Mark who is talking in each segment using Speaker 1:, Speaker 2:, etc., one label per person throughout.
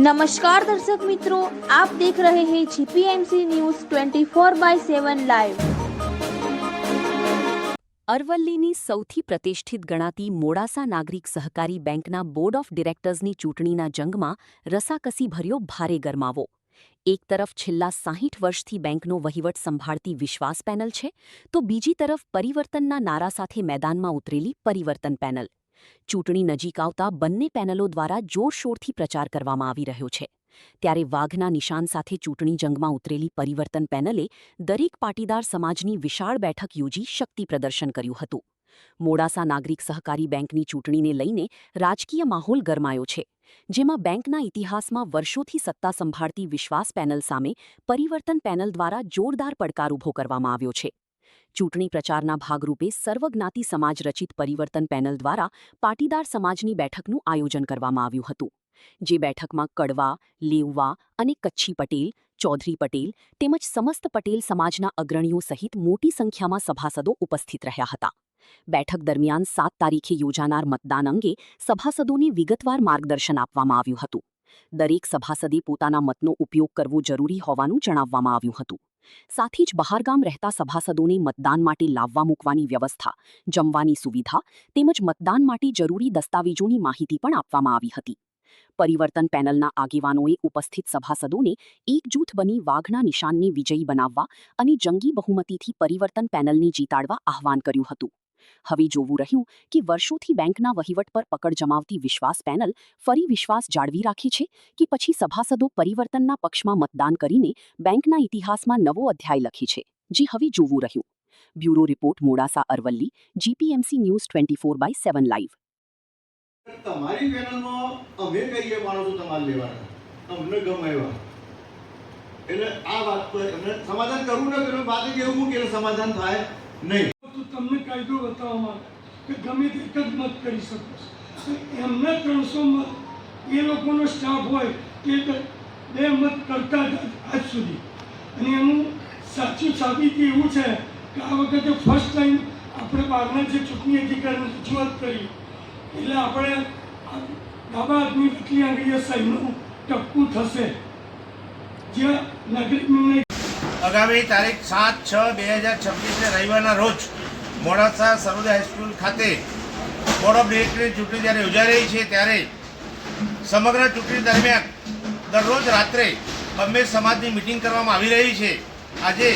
Speaker 1: नमस्कार दर्शक मित्रों, आप देख रहे हैं जीपीएमसी न्यूज 24/7 લાઈવ।
Speaker 2: અરવલ્લીની સૌથી પ્રતિષ્ઠિત ગણાતી મોડાસા નાગરિક સહકારી બેંકના બોર્ડ ઓફ ડિરેક્ટર્સની ચૂંટણીના જંગમાં રસાકસીભર્યો ભારે ગરમાવો। એક તરફ છેલ્લા 60 વર્ષથી બેંકનો વહીવટ સંભાળતી વિશ્વાસ પેનલ છે, તો બીજી તરફ પરિવર્તનના નારા સાથે મેદાનમાં ઉતરેલી પરિવર્તન પેનલ। ચૂંટણી નજીક આવતા બંને પેનલો દ્વારા જોરશોરથી પ્રચાર કરવામાં આવી રહ્યો છે, ત્યારે વાઘના નિશાન સાથે ચૂંટણી જંગમાં ઉતરેલી પરિવર્તન પેનલે દરેક પાટીદાર સમાજની વિશાળ બેઠક યોજી શક્તિ પ્રદર્શન કર્યું હતું। મોડાસા નાગરિક સહકારી બેંકની ચૂંટણીને લઈને રાજકીય માહોલ ગરમાયો છે, જેમાં બેંકના ઇતિહાસમાં વર્ષોથી સત્તા સંભાળતી વિશ્વાસ પેનલ સામે પરિવર્તન પેનલ દ્વારા જોરદાર પડકાર ઊભો કરવામાં આવ્યો છે। ચૂંટણી પ્રચારના ભાગરૂપે સર્વજ્ઞાતિ સમાજ રચિત પરિવર્તન પેનલ દ્વારા પાટીદાર સમાજની બેઠકનું આયોજન કરવામાં આવ્યું હતું, જે બેઠકમાં કડવા, લેવવા અને કચ્છી પટેલ, ચૌધરી પટેલ તેમજ સમસ્ત પટેલ સમાજના અગ્રણીઓ સહિત મોટી સંખ્યામાં સભાસદો ઉપસ્થિત રહ્યા હતા। બેઠક દરમિયાન 7 તારીખે યોજાનાર મતદાન અંગે સભાસદોને વિગતવાર માર્ગદર્શન આપવામાં આવ્યું હતું। દરેક સભાસદે પોતાના મતનો ઉપયોગ કરવો જરૂરી હોવાનું જણાવવામાં આવ્યું હતું। સાથે જ બહારગામ રહેતા સભાસદોને મતદાન માટે લાવવા મૂકવાની વ્યવસ્થા, જમવાની સુવિધા તેમજ મતદાન માટે જરૂરી દસ્તાવેજોની માહિતી પણ આપવામાં આવી હતી। પરિવર્તન પેનલના આગેવાનોએ ઉપસ્થિત સભાસદોને એકજૂથ બની વાઘના નિશાનને વિજયી બનાવવા અને જંગી બહુમતીથી પરિવર્તન પેનલને જીતાડવા આહ્વાન કર્યું હતું। હવે જોવું રહ્યું કે વર્ષોથી બેંકના વહીવટ પર પકડ જમાવતી વિશ્વાસ પેનલ ફરી વિશ્વાસ જાળવી રાખે છે કે પછી સભાસદો પરિવર્તનના પક્ષમાં મતદાન કરીને બેંકના ઇતિહાસમાં નવો અધ્યાય લખે છે, જે હવે જોવું રહ્યું। Bureau report, Modasa Aravalli, GPMC news 24/7 live.
Speaker 3: તમારી પેનલમાં અમે કહીએ માણસો તમારે લેવાના, અમને ગમાવ્યા, એટલે આ વાત પર એમને સમાધાન કરવું ને પેલું વાત એવું કે સમાધાન થાય નહીં।
Speaker 4: તો તમને કાયદો બતાવવામાં કે ગમે તે એક જ મત કરી શકો છો, એમને 300 મત એ લોકોનો સ્ટાફ હોય કે 2 મત કરતા આજ સુધી, અને એનું સાચું સાબિતી એવું છે કે આ વખતે ફર્સ્ટ ટાઈમ આપણે બહારના જે ચૂંટણી અધિકારીની રજૂઆત કરી, એટલે આપણે ડાબા હાથની એટલી આંગળીએ સહીનું ટપકું થશે, જે નાગરિક નિર્ણય
Speaker 3: આગામી તારીખ 7/6/2026 રવિવારના રોજ મોડાસા સરોદય હાઈસ્કૂલ ખાતે બોર્ડ ઓફ ડિરેક્ટરની ચૂંટણી જ્યારે યોજાઈ રહી છે, ત્યારે સમગ્ર ચૂંટણી દરમિયાન દરરોજ રાત્રે બંને સમાજની મિટિંગ કરવામાં આવી રહી છે। આજે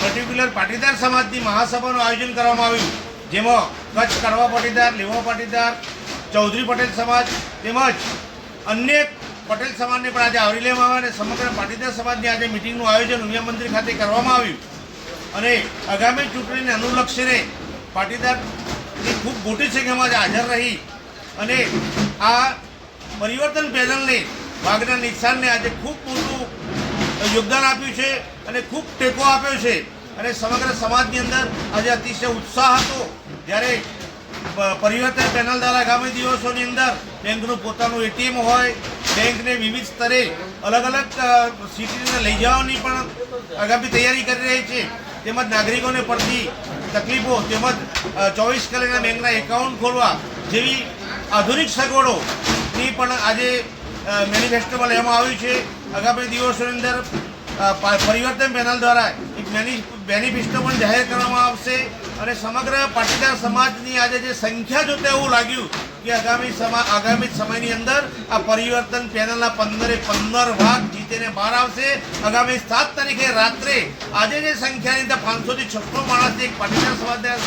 Speaker 3: પર્ટિક્યુલર પાટીદાર સમાજની મહાસભાનું આયોજન કરવામાં આવ્યું, જેમાં કચ્છ કડવા પાટીદાર, લેવા પાટીદાર, ચૌધરી પટેલ સમાજ તેમજ અન્ય પટેલ સમાજને પણ આજે આવરી લેવામાં આવે અને સમગ્ર પાટીદાર સમાજની આજે મિટિંગનું આયોજન ઉમિયા મંદિર ખાતે કરવામાં આવ્યું। અને આગામી ચૂંટણીને અનુલક્ષીને પાટીદારની ખૂબ મોટી સંખ્યામાં આજે હાજર રહી અને આ પરિવર્તન પેનલને વાઘના નિશાનને આજે ખૂબ મોટું યોગદાન આપ્યું છે અને ખૂબ ટેકો આપ્યો છે, અને સમગ્ર સમાજની અંદર આજે અતિશય ઉત્સાહ હતો, જ્યારે પરિવર્તન પેનલ દ્વારા આગામી દિવસોની અંદર બેંકનું પોતાનું એટીએમ હોય, બેંકને વિવિધ સ્તરે અલગ અલગ સિટીને લઈ જવાની પણ આગામી તૈયારી કરી રહી છે, તેમજ નાગરિકોને પડતી તકલીફો તેમજ 24 કલાકના બેંકના એકાઉન્ટ ખોલવા જેવી આધુનિક સગવડોની પણ આજે મેનિફેસ્ટોમાં લેવામાં આવ્યું છે। આગામી દિવસોની અંદર પરિવર્તન પેનલ દ્વારા એક મેનિફેસ્ટો પણ જાહેર કરવામાં આવશે, અને સમગ્ર પાટીદાર સમાજની આજે જે સંખ્યા જોતા એવું લાગ્યું કે આગામી સમયની અંદર આ પરિવર્તન પેનલના 15 વાઘ જીતીને બહાર આવશે। આગામી 7 તારીખે રાત્રે આજે જે સંખ્યાની અંદર 500 થી 600 માણસની એક પાટીદાર સમાજના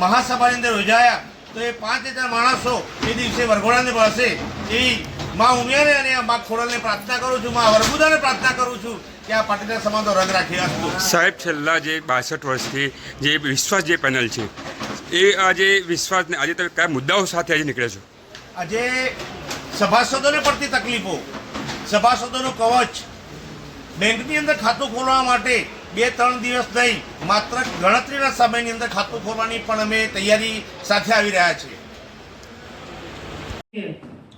Speaker 3: મહાસભાની અંદર યોજાયા, તો એ 5000 માણસો એ દિવસે વરઘોડાને મળશે। એવી મા ઉમિયાને અને મા ખોડલને પ્રાર્થના કરું છું, મા વરબુદાને પ્રાર્થના કરું છું કે આ પાટીદાર સમાજનો રંગ રાખી આપજો।
Speaker 5: સાહેબ, છેલ્લા જે 62 વર્ષથી જે વિશ્વાસ જે પેનલ છે, એ આજે વિશ્વાસને આજે તમે કયા મુદ્દાઓ સાથે આજે નીકળે છો?
Speaker 3: આજે સભાસદોને પડતી તકલીફો, સભાસદોનું કવચ, બેંકની અંદર ખાતું ખોલવા માટે 2-3 દિવસ નહીં, માત્ર ગણતરીના સમયની અંદર ખાતું ખોલવાની પણ અમે તૈયારી સાથે આવી રહ્યા છીએ।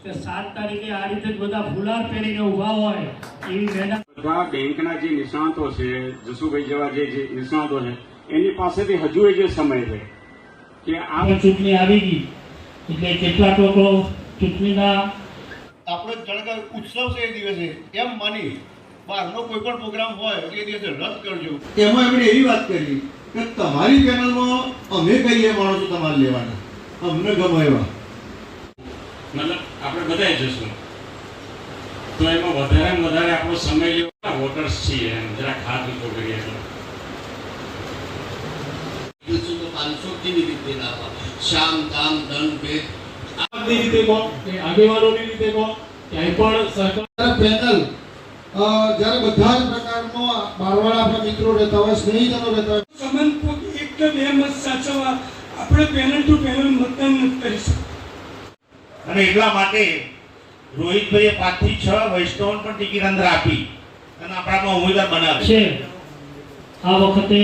Speaker 6: 7 તારીખે આ રીતે બધા ફુલાર પહેરીને ઊભા હોય એવી મેદાન
Speaker 7: બધા બેંકના જે નિષ્ણાતો છે, જસુભાઈ જેવા જે નિષ્ણાતો છે, એની પાસેથી હજુ એ જે સમય છે કે આ
Speaker 6: ચૂંટણી આવી ગઈ, એટલે કેટલાક લોકો ચૂંટણીના
Speaker 8: આપણો જાણે કે ઉત્સવ છે એ દિવસે એમ માની બહારનો કોઈ પણ પ્રોગ્રામ હોય તો એ દિવસે રદ કરજો.
Speaker 9: એમાં એમણે એવી વાત કરી કે તમારી પેનલમાં અમે કહીએ માણસો તમારે લેવાના, અમને ગમે એવા.
Speaker 7: મતલબ આપણે બધાએ જશું તો એમાં વધારે ને વધારે આપણો સમય લેવો વોટર્સ છીએ એમ જરા ખાસ ઊંચો કરીએ તો
Speaker 8: 500 કેવી રીતે લાવવા, શામ દામ દંડ ભેદ
Speaker 6: આપની રીતે કહો કે આગેવાનોની રીતે કહો ક્યાંય પણ સરકાર
Speaker 9: પેનલ જ્યારે બધા જ પ્રકારનો બારવાળા આપણા મિત્રો રહેતા હોય, સ્નેહિતો રહેતા હોય,
Speaker 4: સંબંધ એક કે બે મત સાચવવા આપણે પેનલ ટુ પેનલ મતદાન નથી કરી શકતા.
Speaker 3: અને એટલા માટે રોહિતભાઈએ 5 થી 6 વૈષ્ણવ પણ ટિકિટ અંદર આપી અને આપણામાં ઉમેદવાર બનાવે
Speaker 6: છે. આ વખતે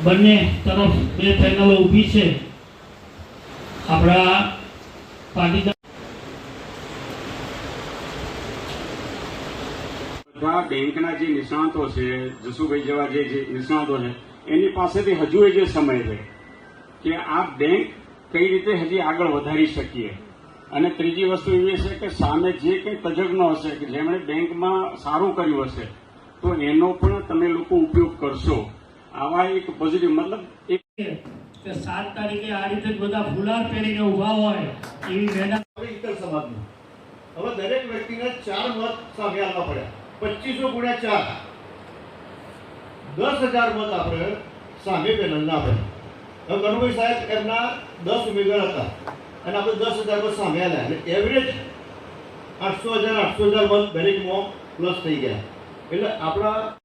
Speaker 6: બંને તરફ બે પેનલો ઊભી છે. આપણા પાટીદાર
Speaker 7: બધા બેંકના જે નિષ્ણાતો છે, જસુભાઈ જેવા જે નિષ્ણાતો છે, એની પાસેથી હજુ એ જે સમય છે કે આ બેંક કઈ રીતે હજી આગળ વધારી શકીએ. અને ત્રીજી વસ્તુ એવી છે કે સામે જે કંઈ તજજ્ઞો હશે કે જેમણે બેંકમાં સારું કર્યું હશે તો એનો પણ તમે લોકો ઉપયોગ કરશો. આવા એક પોઝિટિવ મતલબ એક
Speaker 6: કે 7 તારીખે આ રીતે જ બધા ફુલાર પહેરીને ઊભા હોય એવી મેદાન
Speaker 8: ઇતર સમાજનું હવે દરેક વ્યક્તિને 4 મત સામે આવવા પડ્યા. 2500 × 4 10,000 મત આપણે સામે પેનલના આપ્યા. હવે ગણુભાઈ સાહેબ એમના 10 ઉમેદવાર હતા અને આપણે 10,000 મત સામે આવ્યા એટલે એવરેજ 800,000 મત દરેકમાં પ્લસ થઈ ગયા. એટલે આપણા